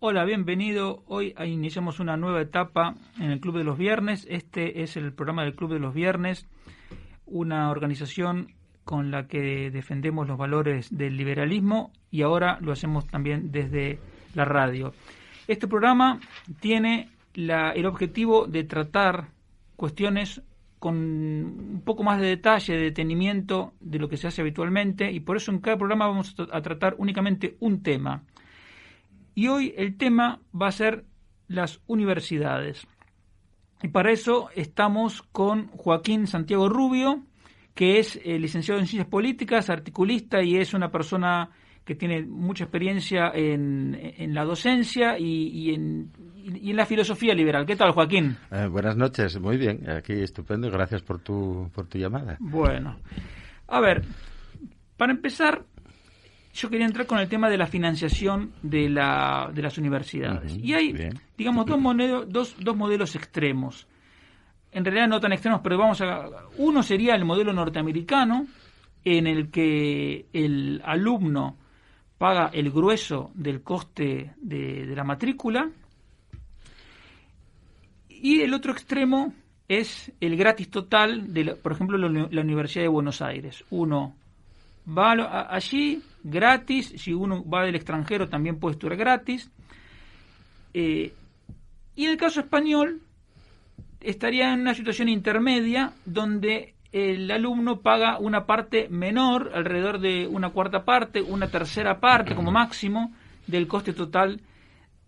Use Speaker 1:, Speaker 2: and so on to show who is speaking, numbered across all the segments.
Speaker 1: Hola, bienvenido. Hoy iniciamos una nueva etapa en el Club de los Viernes. Este es el programa del Club de los Viernes, una organización con la que defendemos los valores del liberalismo y ahora lo hacemos también desde la radio. Este programa tiene el objetivo de tratar cuestiones con un poco más de detalle, de detenimiento de lo que se hace habitualmente, y por eso en cada programa vamos a tratar únicamente un tema. Y hoy el tema va a ser las universidades. Y para eso estamos con Joaquín Santiago Rubio, que es licenciado en Ciencias Políticas, articulista y es una persona que tiene mucha experiencia en la docencia y en la filosofía liberal. ¿Qué tal, Joaquín?
Speaker 2: Buenas noches, muy bien, aquí estupendo, gracias por tu llamada.
Speaker 1: Bueno, a ver, para empezar, yo quería entrar con el tema de la financiación de las universidades. Y hay, digamos, dos modelos extremos. En realidad no tan extremos, pero uno sería el modelo norteamericano, en el que el alumno paga el grueso del coste de la matrícula. Y el otro extremo es el gratis total por ejemplo, la Universidad de Buenos Aires. Uno va allí gratis, si uno va del extranjero también puede estudiar gratis. Y en el caso español estaría en una situación intermedia donde el alumno paga una parte menor, alrededor de una cuarta parte, una tercera parte como máximo del coste total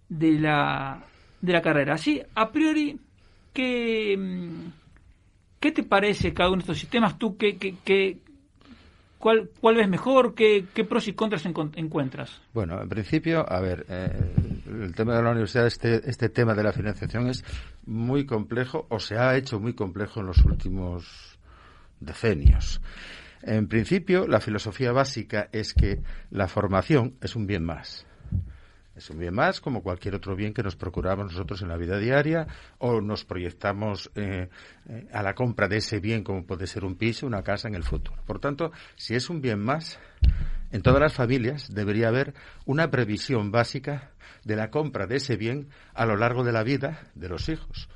Speaker 1: de la carrera. Así, a priori, ¿qué te parece cada uno de estos sistemas? ¿Tú cuál ves mejor? ¿Qué pros y contras encuentras?
Speaker 2: Bueno, en principio, a ver, el tema de la universidad, este tema de la financiación es muy complejo, o se ha hecho muy complejo en los últimos decenios. En principio, la filosofía básica es que la formación es un bien más. Es un bien más como cualquier otro bien que nos procuramos nosotros en la vida diaria o nos proyectamos a la compra de ese bien, como puede ser un piso, una casa en el futuro. Por tanto, si es un bien más, en todas las familias debería haber una previsión básica de la compra de ese bien a lo largo de la vida de los hijos.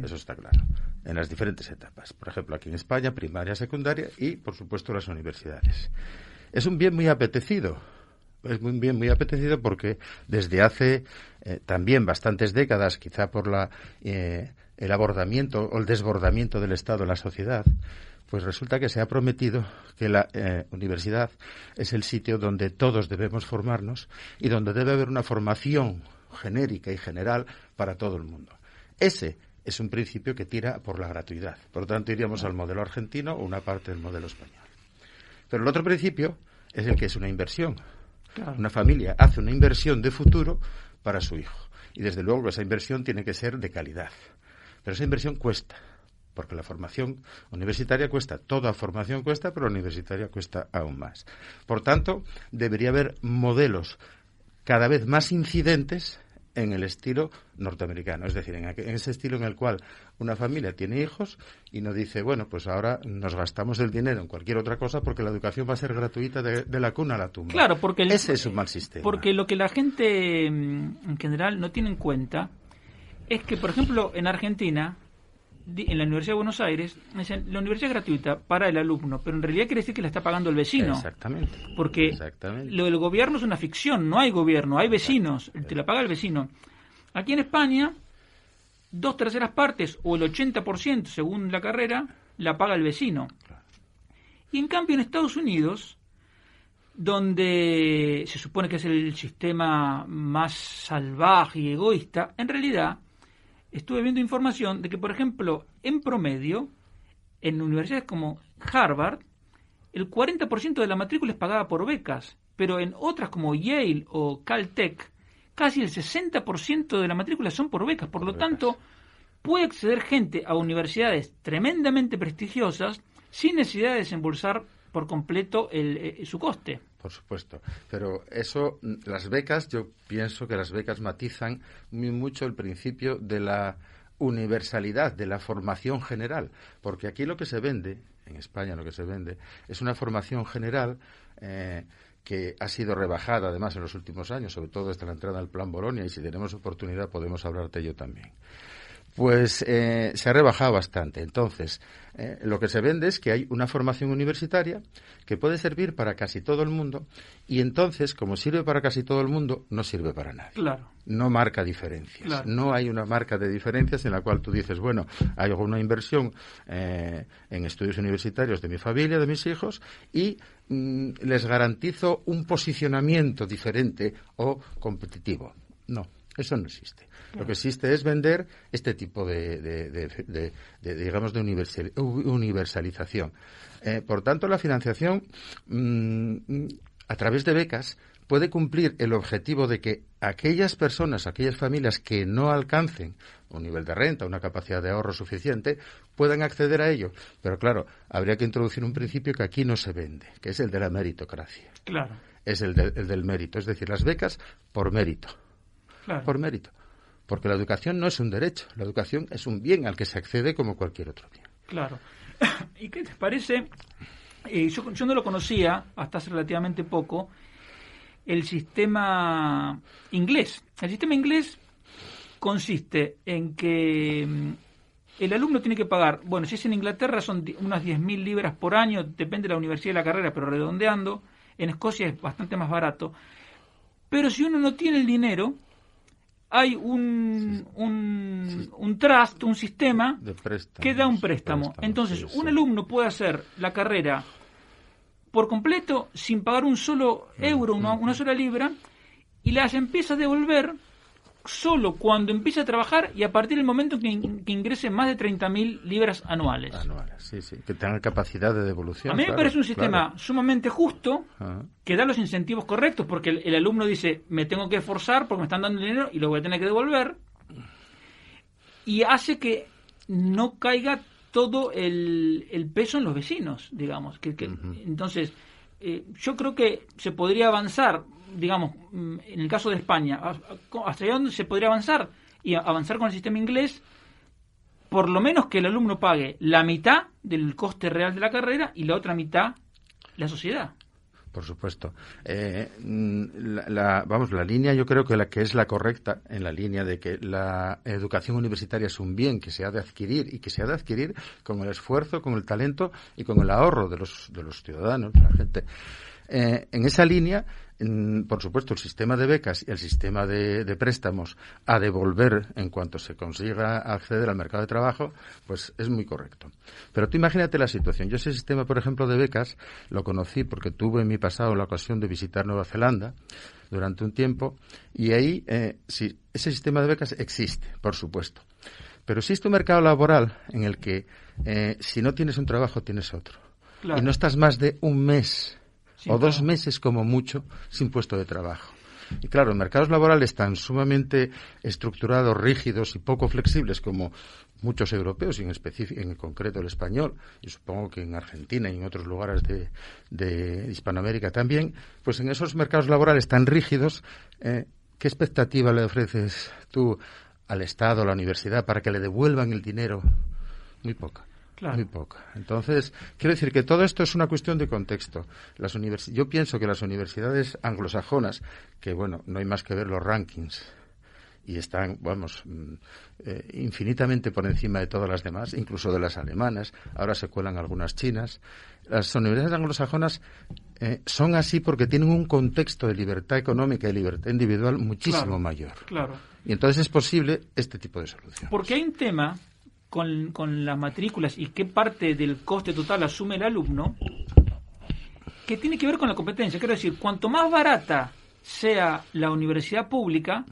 Speaker 2: Eso está claro. En las diferentes etapas. Por ejemplo, aquí en España, primaria, secundaria y, por supuesto, las universidades. Es un bien muy apetecido. Es un bien muy apetecido porque desde hace también bastantes décadas, quizá por el abordamiento o el desbordamiento del Estado en la sociedad, pues resulta que se ha prometido que la universidad es el sitio donde todos debemos formarnos y donde debe haber una formación genérica y general para todo el mundo. Ese es un principio que tira por la gratuidad. Por lo tanto, iríamos al modelo argentino o una parte del modelo español. Pero el otro principio es el que es una inversión. Claro. Una familia hace una inversión de futuro para su hijo. Y desde luego esa inversión tiene que ser de calidad. Pero esa inversión cuesta, porque la formación universitaria cuesta. Toda formación cuesta, pero la universitaria cuesta aún más. Por tanto, debería haber modelos cada vez más incidentes en el estilo norteamericano, es decir, en ese estilo en el cual una familia tiene hijos y no dice, bueno, pues ahora nos gastamos el dinero en cualquier otra cosa porque la educación va a ser gratuita de la cuna a la tumba.
Speaker 1: Claro, porque
Speaker 2: ese es un mal sistema.
Speaker 1: Porque lo que la gente en general no tiene en cuenta es que, por ejemplo, en Argentina, en la Universidad de Buenos Aires, dicen, la universidad es gratuita para el alumno, pero en realidad quiere decir que la está pagando el vecino.
Speaker 2: Exactamente.
Speaker 1: Porque lo del gobierno es una ficción, no hay gobierno, hay vecinos, te la paga el vecino. Aquí en España, 2/3 partes o el 80%, según la carrera, la paga el vecino. Y en cambio en Estados Unidos, donde se supone que es el sistema más salvaje y egoísta, en realidad estuve viendo información de que, por ejemplo, en promedio, en universidades como Harvard, el 40% de la matrícula es pagada por becas, pero en otras como Yale o Caltech, casi el 60% de la matrícula son por becas. Por lo tanto, puede acceder gente a universidades tremendamente prestigiosas sin necesidad de desembolsar por completo su coste.
Speaker 2: Por supuesto, pero eso, las becas, yo pienso que las becas matizan muy mucho el principio de la universalidad, de la formación general, porque aquí lo que se vende, en España lo que se vende, es una formación general que ha sido rebajada además en los últimos años, sobre todo desde la entrada al Plan Bolonia, y si tenemos oportunidad podemos hablar de ello también. Pues se ha rebajado bastante. Entonces, lo que se vende es que hay una formación universitaria que puede servir para casi todo el mundo, y entonces, como sirve para casi todo el mundo, no sirve para nadie.
Speaker 1: Claro.
Speaker 2: No marca diferencias.
Speaker 1: Claro.
Speaker 2: No hay una marca de diferencias en la cual tú dices, bueno, hay alguna inversión en estudios universitarios de mi familia, de mis hijos, y les garantizo un posicionamiento diferente o competitivo. No, eso no existe. Lo que existe es vender este tipo de digamos, de universalización. Por tanto, la financiación a través de becas puede cumplir el objetivo de que aquellas personas, aquellas familias que no alcancen un nivel de renta, una capacidad de ahorro suficiente, puedan acceder a ello. Pero claro, habría que introducir un principio que aquí no se vende, que es el de la meritocracia.
Speaker 1: Claro.
Speaker 2: Es el del mérito, es decir, las becas por mérito.
Speaker 1: Claro.
Speaker 2: Por mérito. Porque la educación no es un derecho, la educación es un bien al que se accede como cualquier otro bien.
Speaker 1: Claro. ¿Y qué te parece? Yo no lo conocía hasta hace relativamente poco, el sistema inglés. El sistema inglés consiste en que el alumno tiene que pagar, bueno, si es en Inglaterra son unas 10.000 libras por año, depende de la universidad y la carrera, pero redondeando, en Escocia es bastante más barato. Pero si uno no tiene el dinero, hay un trust, un sistema que da un préstamo. Entonces, un alumno puede hacer la carrera por completo sin pagar un solo euro, una sola libra, y las empieza a devolver solo cuando empiece a trabajar y a partir del momento que ingrese más de 30.000 libras anuales.
Speaker 2: Sí, que tenga capacidad de devolución.
Speaker 1: A mí me parece un sistema sumamente justo, que da los incentivos correctos, porque el alumno dice, me tengo que esforzar porque me están dando dinero y lo voy a tener que devolver, y hace que no caiga todo el peso en los vecinos, digamos. Entonces, yo creo que se podría avanzar, digamos, en el caso de España, ¿hasta dónde se podría avanzar? Y avanzar con el sistema inglés, por lo menos que el alumno pague la mitad del coste real de la carrera y la otra mitad la sociedad.
Speaker 2: Por supuesto. La línea yo creo que la que es la correcta, en la línea de que la educación universitaria es un bien que se ha de adquirir y que se ha de adquirir con el esfuerzo, con el talento y con el ahorro de los ciudadanos, de la gente. En esa línea, por supuesto, el sistema de becas y el sistema de préstamos a devolver en cuanto se consiga acceder al mercado de trabajo, pues es muy correcto. Pero tú imagínate la situación. Yo ese sistema, por ejemplo, de becas lo conocí porque tuve en mi pasado la ocasión de visitar Nueva Zelanda durante un tiempo, y ahí sí, ese sistema de becas existe, por supuesto. Pero existe un mercado laboral en el que si no tienes un trabajo, tienes otro. Claro. Y no estás más de un mes o 2 meses como mucho sin puesto de trabajo. Y claro, en mercados laborales tan sumamente estructurados, rígidos y poco flexibles como muchos europeos, y en concreto el español, y supongo que en Argentina y en otros lugares de Hispanoamérica también, pues en esos mercados laborales tan rígidos, ¿qué expectativa le ofreces tú al Estado, a la universidad, para que le devuelvan el dinero? Muy poca. Claro. Muy poca. Entonces, quiero decir que todo esto es una cuestión de contexto. Yo pienso que las universidades anglosajonas, que bueno, no hay más que ver los rankings, y están, infinitamente por encima de todas las demás, incluso de las alemanas, ahora se cuelan algunas chinas. Las universidades anglosajonas son así porque tienen un contexto de libertad económica y libertad individual muchísimo mayor. Claro. Y entonces es posible este tipo de solución.
Speaker 1: Porque hay un tema con las matrículas y qué parte del coste total asume el alumno, que tiene que ver con la competencia. Quiero decir, cuanto más barata sea la universidad pública,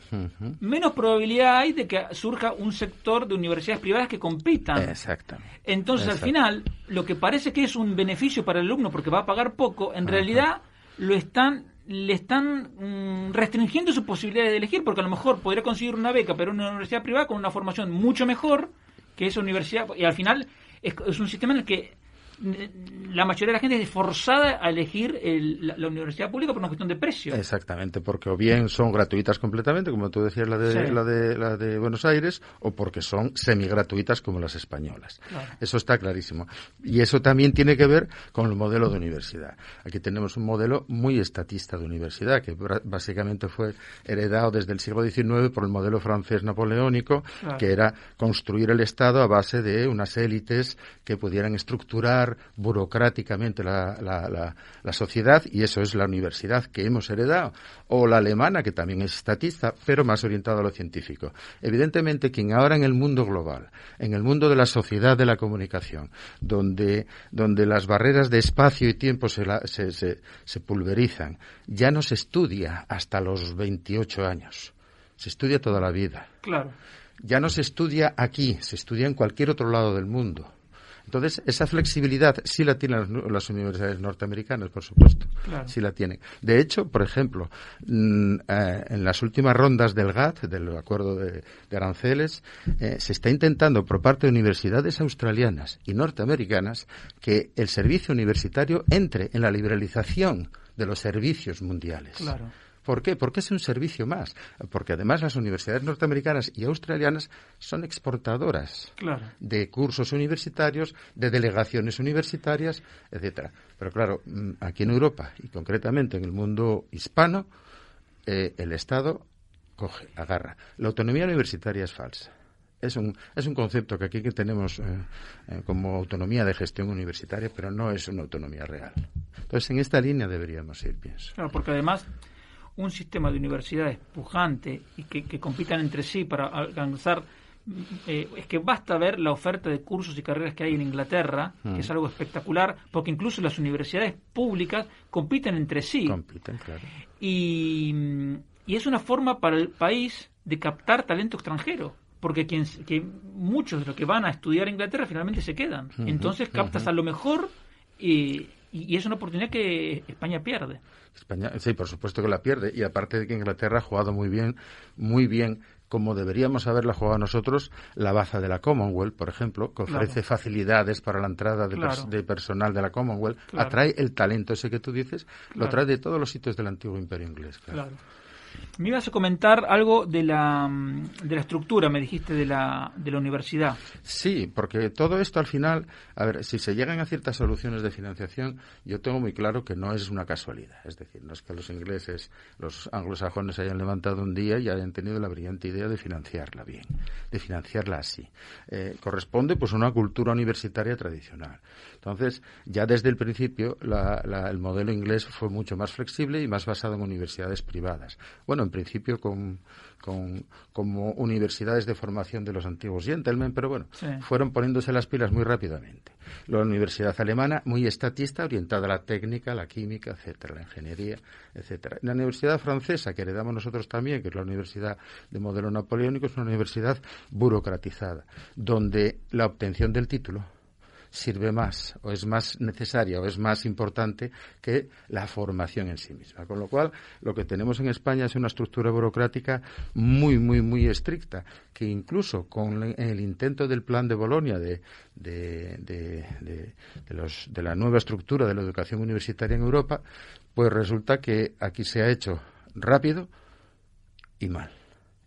Speaker 1: menos probabilidad hay de que surja un sector de universidades privadas que compitan.
Speaker 2: Exactamente.
Speaker 1: Entonces, al final, lo que parece que es un beneficio para el alumno porque va a pagar poco, en realidad le están restringiendo sus posibilidades de elegir, porque a lo mejor podría conseguir una beca, pero una universidad privada con una formación mucho mejor que esa universidad, y al final es un sistema en el que la mayoría de la gente es forzada a elegir la universidad pública por una cuestión de precio.
Speaker 2: Exactamente, porque o bien son gratuitas completamente, como tú decías, la de Buenos Aires, o porque son semigratuitas como las españolas.
Speaker 1: Claro.
Speaker 2: Eso está clarísimo. Y eso también tiene que ver con el modelo de universidad. Aquí tenemos un modelo muy estatista de universidad, que básicamente fue heredado desde el siglo XIX por el modelo francés napoleónico, claro, que era construir el Estado a base de unas élites que pudieran estructurar burocráticamente la sociedad, y eso es la universidad que hemos heredado, o la alemana, que también es estatista, pero más orientada a lo científico. Evidentemente, quien ahora en el mundo global, en el mundo de la sociedad de la comunicación, donde las barreras de espacio y tiempo se pulverizan, ya no se estudia hasta los 28 años, se estudia toda la vida.
Speaker 1: Claro.
Speaker 2: Ya no se estudia aquí, se estudia en cualquier otro lado del mundo. Entonces, esa flexibilidad sí la tienen las universidades norteamericanas, por supuesto. Claro. Sí la tienen. De hecho, por ejemplo, en las últimas rondas del GATT, del acuerdo de aranceles, se está intentando por parte de universidades australianas y norteamericanas que el servicio universitario entre en la liberalización de los servicios mundiales.
Speaker 1: Claro.
Speaker 2: ¿Por qué? Porque es un servicio más. Porque además las universidades norteamericanas y australianas son exportadoras, claro, de cursos universitarios, de delegaciones universitarias, etcétera. Pero claro, aquí en Europa y concretamente en el mundo hispano, el Estado agarra. La autonomía universitaria es falsa. Es un concepto que aquí tenemos como autonomía de gestión universitaria, pero no es una autonomía real. Entonces, en esta línea deberíamos ir, pienso.
Speaker 1: Claro, porque además un sistema de universidades pujante y que compitan entre sí para alcanzar, es que basta ver la oferta de cursos y carreras que hay en Inglaterra, que es algo espectacular, porque incluso las universidades públicas compiten entre sí.
Speaker 2: Compiten, claro.
Speaker 1: Y es una forma para el país de captar talento extranjero, porque muchos de los que van a estudiar a Inglaterra finalmente se quedan. Entonces captas a lo mejor y es una oportunidad que España pierde.
Speaker 2: España, sí, por supuesto que la pierde, y aparte de que Inglaterra ha jugado muy bien, como deberíamos haberla jugado nosotros, la baza de la Commonwealth, por ejemplo, que ofrece facilidades para la entrada de personal de la Commonwealth, atrae el talento ese que tú dices, lo trae de todos los sitios del antiguo imperio inglés. Claro.
Speaker 1: Me ibas a comentar algo de la estructura, me dijiste, de la universidad.
Speaker 2: Sí, porque todo esto al final, a ver, si se llegan a ciertas soluciones de financiación, yo tengo muy claro que no es una casualidad. Es decir, no es que los ingleses, los anglosajones hayan levantado un día y hayan tenido la brillante idea de financiarla bien, de financiarla así. Corresponde pues a una cultura universitaria tradicional. Entonces, ya desde el principio, el modelo inglés fue mucho más flexible y más basado en universidades privadas. Bueno, en principio como universidades de formación de los antiguos gentlemen, pero bueno, sí, fueron poniéndose las pilas muy rápidamente. La universidad alemana, muy estatista, orientada a la técnica, la química, etcétera, la ingeniería, etcétera. La universidad francesa, que heredamos nosotros también, que es la universidad de modelo napoleónico, es una universidad burocratizada, donde la obtención del título sirve más, o es más necesaria, o es más importante que la formación en sí misma. Con lo cual, lo que tenemos en España es una estructura burocrática muy, muy, muy estricta, que incluso con el intento del plan de Bolonia de la nueva estructura de la educación universitaria en Europa, pues resulta que aquí se ha hecho rápido y mal.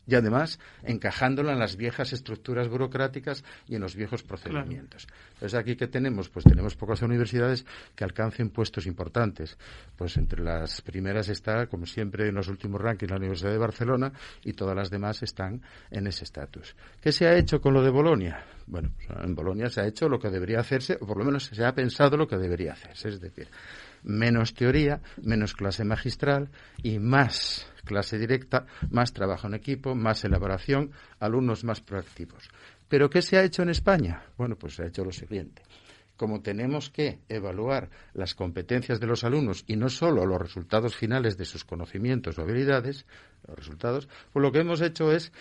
Speaker 2: Y además encajándola en las viejas estructuras burocráticas y en los viejos procedimientos. Claro. Entonces, aquí que tenemos, pues tenemos pocas universidades que alcancen puestos importantes. Pues entre las primeras está, como siempre en los últimos rankings, la Universidad de Barcelona, y todas las demás están en ese estatus. ¿Qué se ha hecho con lo de Bolonia? Bueno, pues en Bolonia se ha hecho lo que debería hacerse, o por lo menos se ha pensado lo que debería hacerse. Es decir, menos teoría, menos clase magistral y más clase directa, más trabajo en equipo, más elaboración, alumnos más proactivos. ¿Pero qué se ha hecho en España? Bueno, pues se ha hecho lo siguiente. Como tenemos que evaluar las competencias de los alumnos y no solo los resultados finales de sus conocimientos o habilidades, los resultados, pues lo que hemos hecho es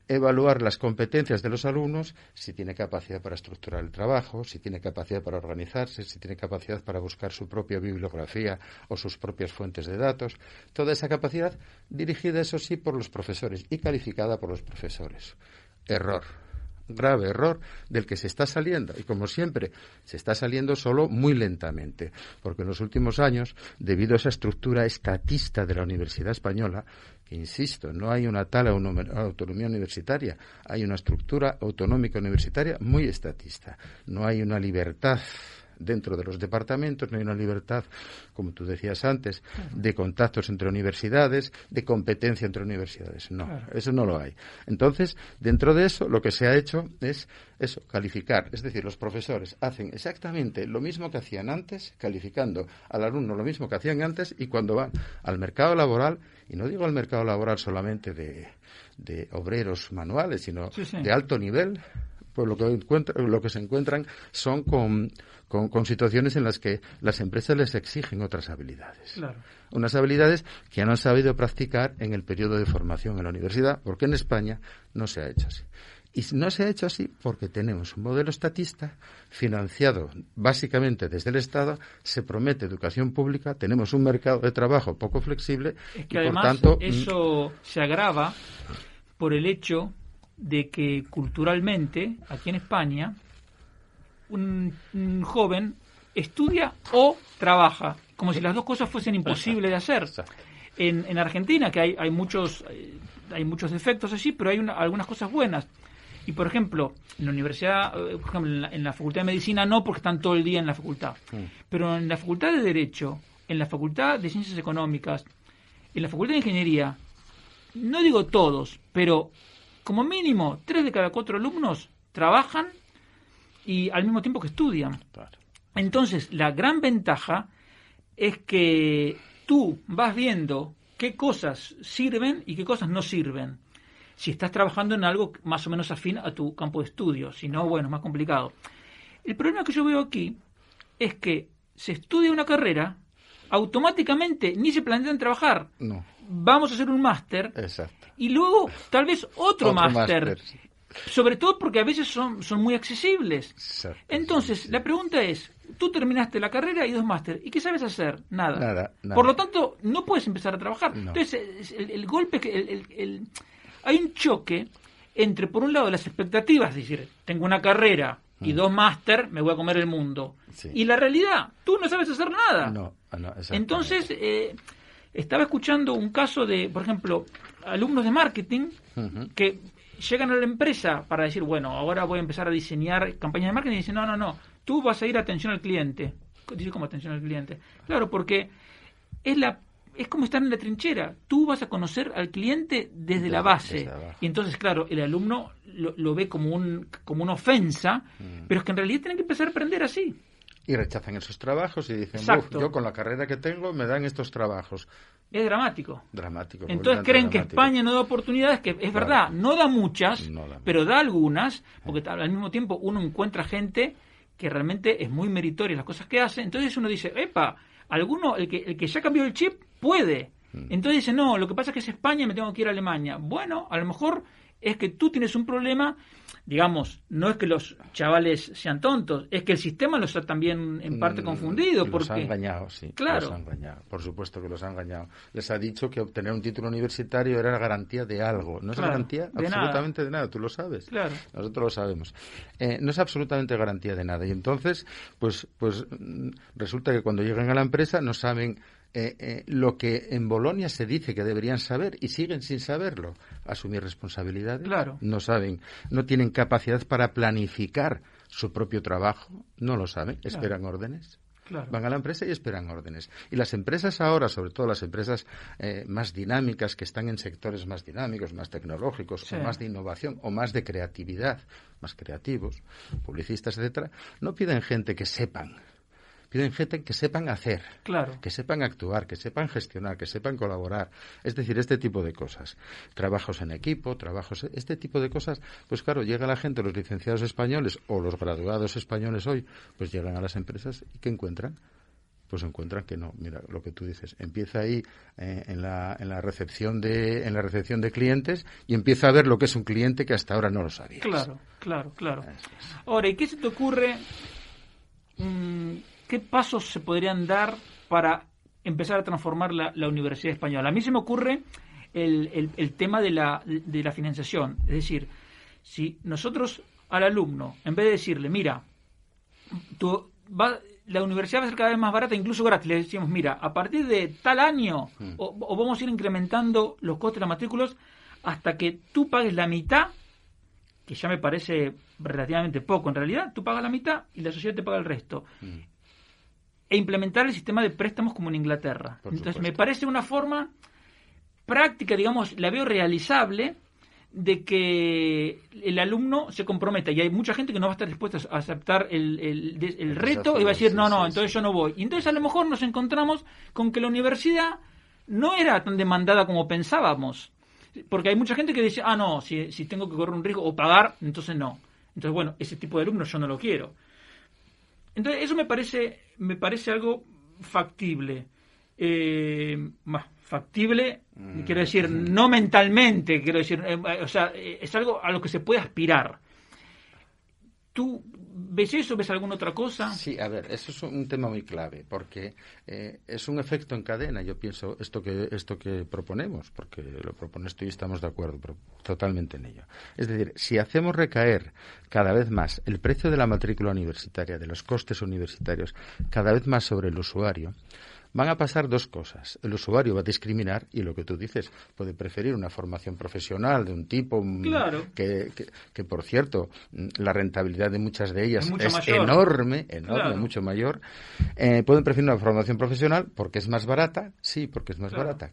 Speaker 2: evaluar las competencias de los alumnos, si tiene capacidad para estructurar el trabajo, si tiene capacidad para organizarse, si tiene capacidad para buscar su propia bibliografía o sus propias fuentes de datos. Toda esa capacidad dirigida, eso sí, por los profesores y calificada por los profesores. Error. error del que se está saliendo, y como siempre se está saliendo solo muy lentamente, porque en los últimos años, debido a esa estructura estatista de la Universidad Española, que insisto, no hay una tal autonomía universitaria, hay una estructura autonómica universitaria muy estatista, no hay una libertad dentro de los departamentos, no hay una libertad, como tú decías antes, de contactos entre universidades, de competencia entre universidades. No, eso no lo hay. Entonces, dentro de eso, lo que se ha hecho es eso, calificar. Es decir, los profesores hacen exactamente lo mismo que hacían antes, calificando al alumno lo mismo que hacían antes, y cuando van al mercado laboral, y no digo al mercado laboral solamente de obreros manuales, sino de alto nivel, pues lo que se encuentran son con situaciones en las que las empresas les exigen otras habilidades.
Speaker 1: Claro.
Speaker 2: Unas habilidades que no han sabido practicar en el periodo de formación en la universidad, porque en España no se ha hecho así. Y no se ha hecho así porque tenemos un modelo estatista financiado básicamente desde el Estado, se promete educación pública, tenemos un mercado de trabajo poco flexible,
Speaker 1: es que
Speaker 2: y
Speaker 1: además,
Speaker 2: por tanto
Speaker 1: eso se agrava por el hecho de que culturalmente, aquí en España, un joven estudia o trabaja, como si las dos cosas fuesen imposibles de hacer. En Argentina, que hay muchos defectos allí, pero hay algunas cosas buenas. Y, por ejemplo, en la universidad, por ejemplo, en la Facultad de Medicina no, porque están todo el día en la facultad. Pero en la Facultad de Derecho, en la Facultad de Ciencias Económicas, en la Facultad de Ingeniería, no digo todos, pero como mínimo 3 de cada 4 alumnos trabajan y al mismo tiempo que estudian. Entonces, la gran ventaja es que tú vas viendo qué cosas sirven y qué cosas no sirven. Si estás trabajando en algo más o menos afín a tu campo de estudio, si no, bueno, es más complicado. El problema que yo veo aquí es que se estudia una carrera, automáticamente ni se plantean trabajar.
Speaker 2: No.
Speaker 1: Vamos a hacer un máster.
Speaker 2: Exacto.
Speaker 1: Y luego tal vez otro máster. Sobre todo porque a veces son muy accesibles.
Speaker 2: Exacto,
Speaker 1: entonces,
Speaker 2: sí.
Speaker 1: La pregunta es, tú terminaste la carrera y 2 máster, ¿y qué sabes hacer? Nada.
Speaker 2: Nada.
Speaker 1: Por lo tanto, no puedes empezar a trabajar.
Speaker 2: No.
Speaker 1: Entonces, el golpe, hay un choque entre, por un lado, las expectativas, es decir, tengo una carrera y 2 máster, me voy a comer el mundo. Sí. Y la realidad, tú no sabes hacer nada.
Speaker 2: No,
Speaker 1: entonces, estaba escuchando un caso de, por ejemplo, alumnos de marketing que llegan a la empresa para decir, bueno, ahora voy a empezar a diseñar campañas de marketing, y dicen, no, tú vas a ir a atención al cliente. Dice, ¿cómo atención al cliente? Claro, porque es como estar en la trinchera. Tú vas a conocer al cliente desde la base. Y entonces, claro, el alumno lo ve como una ofensa, pero es que en realidad tienen que empezar a aprender así.
Speaker 2: Y rechazan esos trabajos y dicen, yo con la carrera que tengo me dan estos trabajos.
Speaker 1: Es dramático.
Speaker 2: Entonces
Speaker 1: creen que España no da oportunidades, que es verdad, no da muchas, pero da algunas, porque al mismo tiempo uno encuentra gente que realmente es muy meritoria en las cosas que hace. Entonces uno dice, el que ya cambió el chip puede. Entonces dice, no, lo que pasa es que es España y me tengo que ir a Alemania. Bueno, a lo mejor es que tú tienes un problema, digamos, no es que los chavales sean tontos, es que el sistema los ha también en parte confundido.
Speaker 2: Los ha engañado, sí.
Speaker 1: Claro.
Speaker 2: Los ha engañado, por supuesto que los ha engañado. Les ha dicho que obtener un título universitario era la garantía de algo. No es garantía absolutamente de nada, tú lo sabes.
Speaker 1: Claro.
Speaker 2: Nosotros lo sabemos. No es absolutamente garantía de nada. Y entonces, pues resulta que cuando llegan a la empresa no saben lo que en Bolonia se dice que deberían saber y siguen sin saberlo. Asumir responsabilidades.
Speaker 1: Claro.
Speaker 2: No saben, no tienen capacidad para planificar su propio trabajo. No lo saben, esperan órdenes.
Speaker 1: Claro.
Speaker 2: Van a la empresa y esperan órdenes. Y las empresas ahora, sobre todo las empresas más dinámicas, que están en sectores más dinámicos, más tecnológicos, o más de innovación, o más de creatividad, más creativos, publicistas, etcétera, no piden gente que sepan. Piden gente que sepan hacer, que sepan actuar, que sepan gestionar, que sepan colaborar. Es decir, este tipo de cosas. Trabajos en equipo, este tipo de cosas. Pues claro, llega la gente, los licenciados españoles o los graduados españoles hoy, pues llegan a las empresas y ¿qué encuentran? Pues encuentran que no. Mira, lo que tú dices, empieza ahí en la recepción de clientes y empieza a ver lo que es un cliente que hasta ahora no lo sabías.
Speaker 1: Claro. Ahora, ¿y qué se te ocurre? ¿Qué pasos se podrían dar para empezar a transformar la Universidad Española? A mí se me ocurre el tema de la financiación. Es decir, si nosotros al alumno, en vez de decirle, mira, la universidad va a ser cada vez más barata, incluso gratis, le decimos, mira, a partir de tal año, o vamos a ir incrementando los costes de las matrículas hasta que tú pagues la mitad, que ya me parece relativamente poco en realidad, tú pagas la mitad y la sociedad te paga el resto. E implementar el sistema de préstamos como en Inglaterra. Entonces me parece una forma práctica, digamos, la veo realizable, de que el alumno se comprometa, y hay mucha gente que no va a estar dispuesta a aceptar el reto y va a decir, no, entonces yo no voy. Y entonces a lo mejor nos encontramos con que la universidad no era tan demandada como pensábamos, porque hay mucha gente que dice, no, si tengo que correr un riesgo o pagar, entonces no. Entonces, bueno, ese tipo de alumnos yo no lo quiero. Entonces eso me parece algo factible. Factible, quiero decir, no mentalmente, quiero decir, o sea, es algo a lo que se puede aspirar. ¿Tú ves eso? ¿Ves alguna otra cosa?
Speaker 2: Sí, a ver, eso es un tema muy clave, porque es un efecto en cadena. Yo pienso esto que proponemos, porque lo propones tú y estamos de acuerdo totalmente en ello. Es decir, si hacemos recaer cada vez más el precio de la matrícula universitaria, de los costes universitarios, cada vez más sobre el usuario, van a pasar dos cosas. El usuario va a discriminar y lo que tú dices, puede preferir una formación profesional de un tipo que por cierto, la rentabilidad de muchas de ellas es enorme, claro, mucho mayor. Pueden preferir una formación profesional porque es más barata, porque es más barata,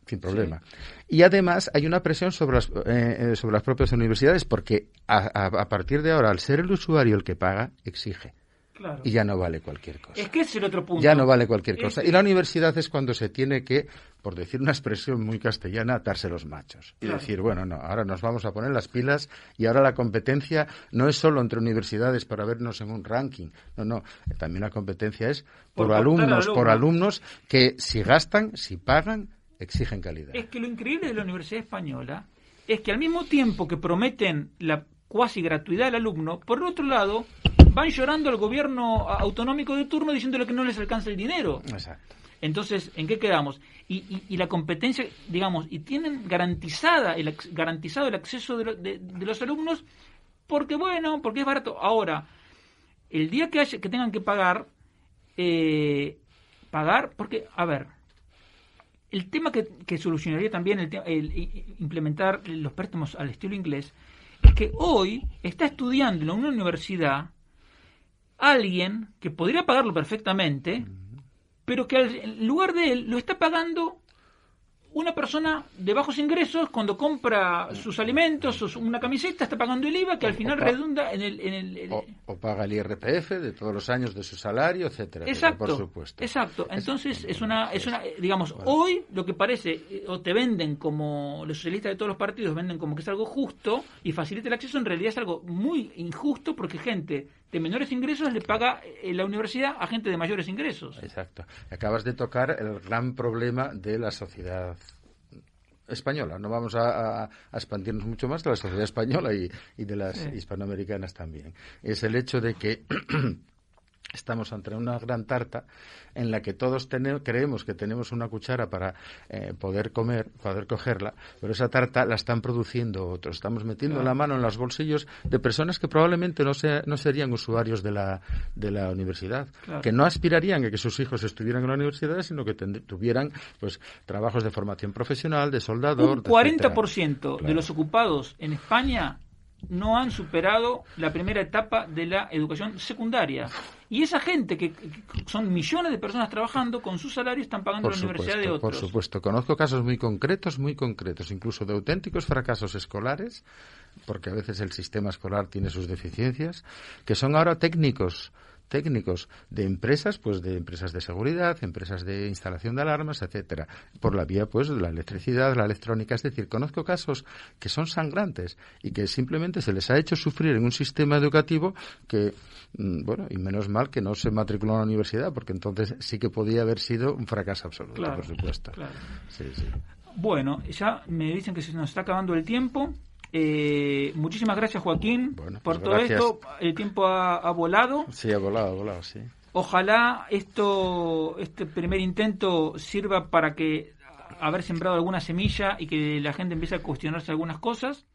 Speaker 2: sin problema. Sí. Y además hay una presión sobre las propias universidades porque a partir de ahora, al ser el usuario el que paga, exige.
Speaker 1: Claro.
Speaker 2: Y ya no vale cualquier cosa.
Speaker 1: Es que ese es el otro punto.
Speaker 2: Ya no vale cualquier cosa. Y la universidad es cuando se tiene que, por decir una expresión muy castellana, atarse los machos. Y decir, bueno, no, ahora nos vamos a poner las pilas y ahora la competencia no es solo entre universidades para vernos en un ranking. No. También la competencia es por alumnos que si gastan, si pagan, exigen calidad.
Speaker 1: Es que lo increíble de la Universidad Española es que al mismo tiempo que prometen la cuasi gratuidad del alumno, por otro lado van llorando al gobierno autonómico de turno diciéndole que no les alcanza el dinero.
Speaker 2: Exacto.
Speaker 1: Entonces, ¿en qué quedamos? Y la competencia, digamos, y tienen garantizado el acceso de los alumnos porque es barato. Ahora, el día que tengan que pagar, porque, a ver, el tema que solucionaría también el implementar los préstamos al estilo inglés es que hoy está estudiando en una universidad alguien que podría pagarlo perfectamente, pero que en lugar de él lo está pagando una persona de bajos ingresos cuando compra sus alimentos o una camiseta, está pagando el IVA que al final redunda en el
Speaker 2: o paga el IRPF de todos los años de su salario, etcétera.
Speaker 1: Exacto,
Speaker 2: por supuesto.
Speaker 1: Exacto. Entonces es una digamos, bueno, hoy lo que parece o te venden como los socialistas de todos los partidos venden como que es algo justo y facilita el acceso, en realidad es algo muy injusto porque gente de menores ingresos le paga la universidad a gente de mayores ingresos.
Speaker 2: Exacto. Acabas de tocar el gran problema de la sociedad española. No vamos a expandirnos mucho más de la sociedad española y de las hispanoamericanas también. Es el hecho de que estamos ante una gran tarta en la que todos creemos que tenemos una cuchara para poder cogerla, pero esa tarta la están produciendo otros. Estamos metiendo la mano en los bolsillos de personas que probablemente no serían usuarios de la universidad, que no aspirarían a que sus hijos estuvieran en la universidad, sino que tuvieran pues trabajos de formación profesional, de soldador.
Speaker 1: Un 40% de los ocupados en España no han superado la primera etapa de la educación secundaria. Y esa gente, que son millones de personas trabajando, con su salario están pagando la universidad de otros.
Speaker 2: Por supuesto. Conozco casos muy concretos, incluso de auténticos fracasos escolares, porque a veces el sistema escolar tiene sus deficiencias, que son ahora técnicos de empresas, pues de empresas de seguridad, empresas de instalación de alarmas, etcétera, por la vía pues de la electricidad, la electrónica. Es decir, conozco casos que son sangrantes y que simplemente se les ha hecho sufrir en un sistema educativo que, y menos mal que no se matriculó en la universidad, porque entonces sí que podía haber sido un fracaso absoluto, por supuesto.
Speaker 1: Claro.
Speaker 2: Sí.
Speaker 1: Bueno, ya me dicen que se nos está acabando el tiempo. Muchísimas gracias, Joaquín, por todo esto. El tiempo ha volado.
Speaker 2: Sí, ha volado, sí.
Speaker 1: Ojalá este primer intento sirva para haber sembrado alguna semilla y que la gente empiece a cuestionarse algunas cosas.